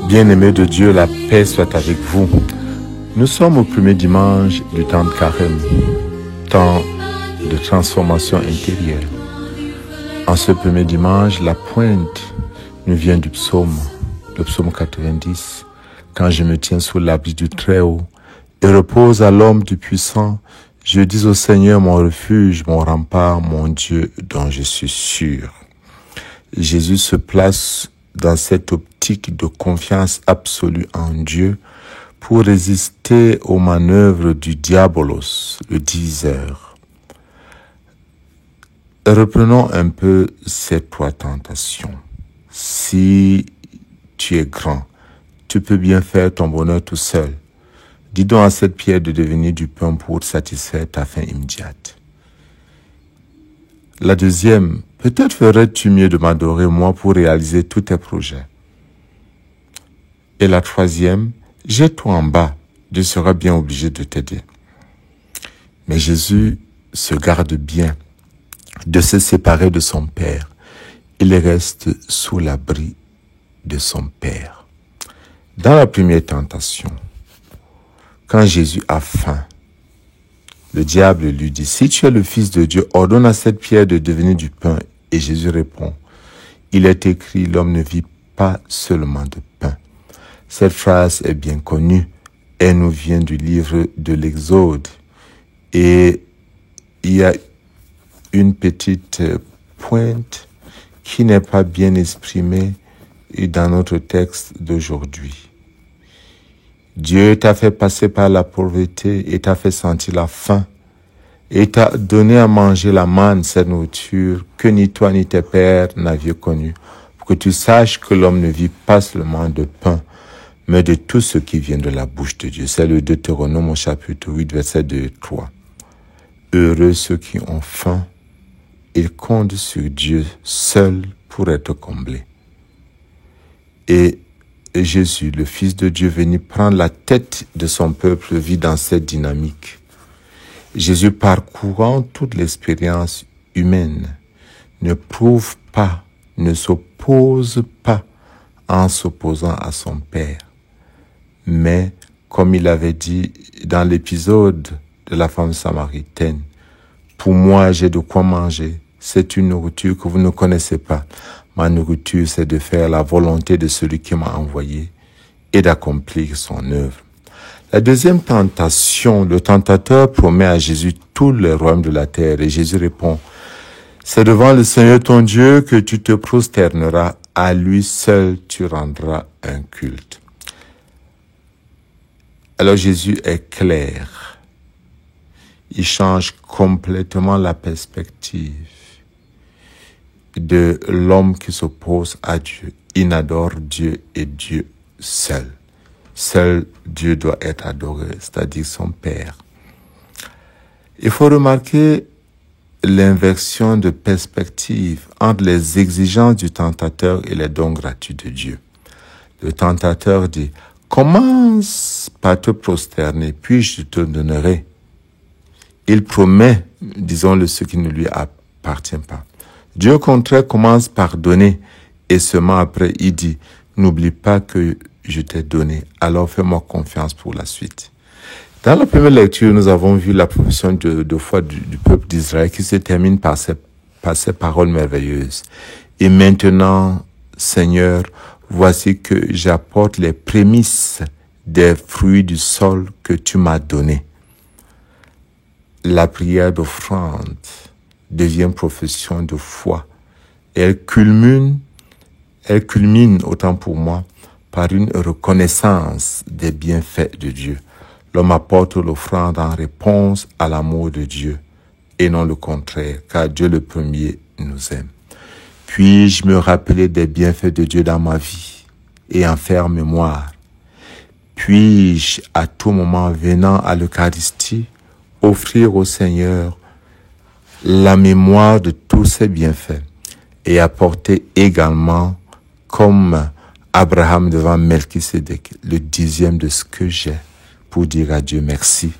Bien-aimés de Dieu, la paix soit avec vous. Nous sommes au premier dimanche du temps de carême, temps de transformation intérieure. En ce premier dimanche, la pointe nous vient du psaume, le psaume 90. Quand je me tiens sous l'abri du Très-Haut et repose à l'homme du Puissant, je dis au Seigneur mon refuge, mon rempart, mon Dieu dont je suis sûr. Jésus se place dans cette optique de confiance absolue en Dieu pour résister aux manœuvres du diabolos, le diseur. Reprenons un peu ces trois tentations. Si tu es grand, tu peux bien faire ton bonheur tout seul. Dis donc à cette pierre de devenir du pain pour satisfaire ta faim immédiate. La deuxième, peut-être ferais-tu mieux de m'adorer moi pour réaliser tous tes projets. Et la troisième, jette-toi en bas, Dieu sera bien obligé de t'aider. Mais Jésus se garde bien de se séparer de son Père. Il reste sous l'abri de son Père. Dans la première tentation, quand Jésus a faim, le diable lui dit, si tu es le Fils de Dieu, ordonne à cette pierre de devenir du pain. Et Jésus répond, il est écrit, l'homme ne vit pas seulement de pain. Cette phrase est bien connue. Elle nous vient du livre de l'Exode. Et il y a une petite pointe qui n'est pas bien exprimée dans notre texte d'aujourd'hui. Dieu t'a fait passer par la pauvreté et t'a fait sentir la faim et t'a donné à manger la manne, cette nourriture que ni toi ni tes pères n'aviez connue, pour que tu saches que l'homme ne vit pas seulement de pain, mais de tout ce qui vient de la bouche de Dieu. C'est le Deutéronome au chapitre 8, verset 2 et 3. Heureux ceux qui ont faim, ils comptent sur Dieu seul pour être comblés. Et Jésus, le Fils de Dieu, venu prendre la tête de son peuple, vit dans cette dynamique. Jésus, parcourant toute l'expérience humaine, ne prouve pas, ne s'oppose pas en s'opposant à son Père. Mais, comme il avait dit dans l'épisode de la femme samaritaine, pour moi, j'ai de quoi manger. C'est une nourriture que vous ne connaissez pas. Ma nourriture, c'est de faire la volonté de celui qui m'a envoyé et d'accomplir son œuvre. La deuxième tentation, le tentateur promet à Jésus tout le royaume de la terre et Jésus répond, c'est devant le Seigneur ton Dieu que tu te prosterneras, à lui seul tu rendras un culte. Alors Jésus est clair. Il change complètement la perspective de l'homme qui s'oppose à Dieu. Il adore Dieu et Dieu seul. Seul Dieu doit être adoré, c'est-à-dire son Père. Il faut remarquer l'inversion de perspective entre les exigences du tentateur et les dons gratuits de Dieu. Le tentateur dit, commence par te prosterner, puis je te donnerai. Il promet, disons-le, ce qui ne lui appartient pas. Dieu au contraire commence par donner et seulement après il dit, n'oublie pas que je t'ai donné, alors fais-moi confiance pour la suite. Dans la première lecture, nous avons vu la profession de foi du peuple d'Israël qui se termine par ces paroles merveilleuses. Et maintenant, Seigneur, voici que j'apporte les prémices des fruits du sol que tu m'as donné. La prière d'offrande devient profession de foi. Et elle culmine, autant pour moi, par une reconnaissance des bienfaits de Dieu. L'homme apporte l'offrande en réponse à l'amour de Dieu, et non le contraire, car Dieu le premier nous aime. Puis-je me rappeler des bienfaits de Dieu dans ma vie, et en faire mémoire? Puis-je, à tout moment venant à l'Eucharistie, offrir au Seigneur la mémoire de tous ses bienfaits et apporter également, comme Abraham devant Melchisédek, le 10e de ce que j'ai pour dire à Dieu merci.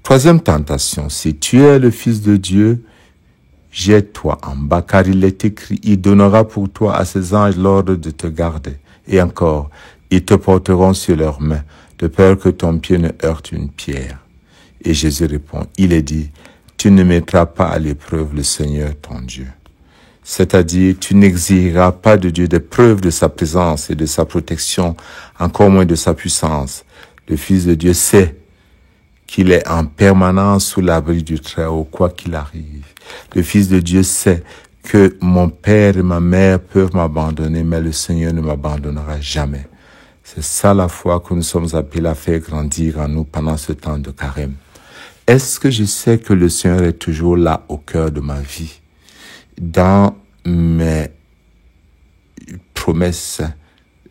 Troisième tentation, si tu es le Fils de Dieu, jette-toi en bas, car il est écrit, il donnera pour toi à ses anges l'ordre de te garder, Et encore, ils te porteront sur leurs mains, de peur que ton pied ne heurte une pierre. Et Jésus répond, il est dit, tu ne mettras pas à l'épreuve le Seigneur ton Dieu. C'est-à-dire, tu n'exigeras pas de Dieu des preuves de sa présence et de sa protection, encore moins de sa puissance. Le Fils de Dieu sait qu'il est en permanence sous l'abri du Très-Haut, quoi qu'il arrive. Le Fils de Dieu sait que mon père et ma mère peuvent m'abandonner, mais le Seigneur ne m'abandonnera jamais. C'est ça la foi que nous sommes appelés à faire grandir en nous pendant ce temps de carême. Est-ce que je sais que le Seigneur est toujours là au cœur de ma vie, dans mes promesses,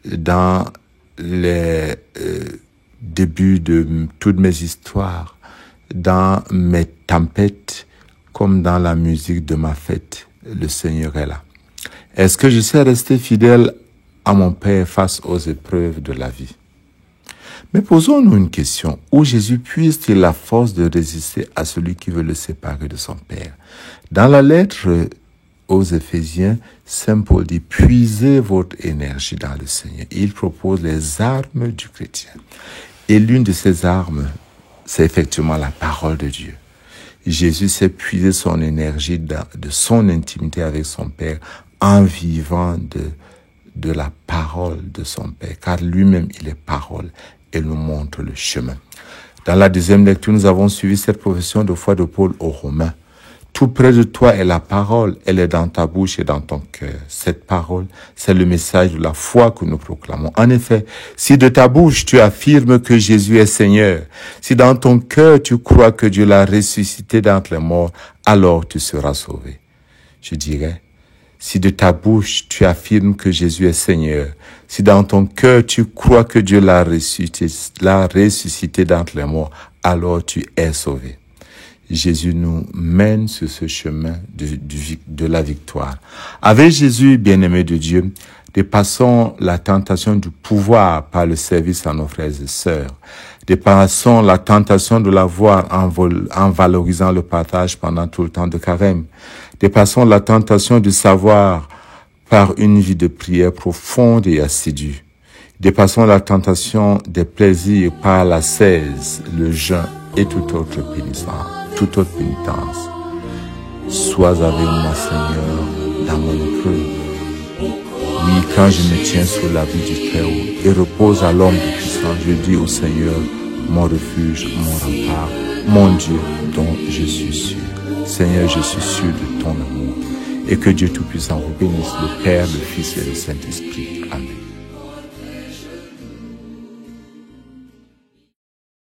dans les débuts de toutes mes histoires, dans mes tempêtes, comme dans la musique de ma fête, le Seigneur est là. Est-ce que je sais rester fidèle à mon Père face aux épreuves de la vie? Mais posons-nous une question. Où Jésus puise-t-il la force de résister à celui qui veut le séparer de son Père? Dans la lettre aux Éphésiens, Saint Paul dit, puisez votre énergie dans le Seigneur. Il propose les armes du chrétien. Et l'une de ces armes, c'est effectivement la parole de Dieu. Jésus s'est puisé son énergie de son intimité avec son Père en vivant de la parole de son Père, car lui-même, il est parole et nous montre le chemin. Dans la deuxième lecture, nous avons suivi cette profession de foi de Paul aux Romains. Tout près de toi est la parole, elle est dans ta bouche et dans ton cœur. Cette parole, c'est le message de la foi que nous proclamons. En effet, si de ta bouche tu affirmes que Jésus est Seigneur, si dans ton cœur tu crois que Dieu l'a ressuscité d'entre les morts, alors tu seras sauvé. Je dirais, si de ta bouche tu affirmes que Jésus est Seigneur, si dans ton cœur tu crois que Dieu l'a ressuscité d'entre les morts, alors tu es sauvé. Jésus nous mène sur ce chemin de la victoire. Avec Jésus, bien-aimé de Dieu, dépassons la tentation du pouvoir par le service à nos frères et sœurs. Dépassons la tentation de l'avoir en valorisant le partage pendant tout le temps de carême. Dépassons la tentation du savoir par une vie de prière profonde et assidue. Dépassons la tentation des plaisirs par l'ascèse, le jeûne et toute autre pénitence. Sois avec moi, Seigneur, dans mon épreuve. Oui, quand je me tiens sous l'abri du Très-Haut et repose à l'ombre du puissant, je dis au Seigneur, mon refuge, mon rempart, mon Dieu dont je suis sûr. Seigneur, je suis sûr de ton amour. Et que Dieu Tout-Puissant vous bénisse, le Père, le Fils et le Saint-Esprit. Amen.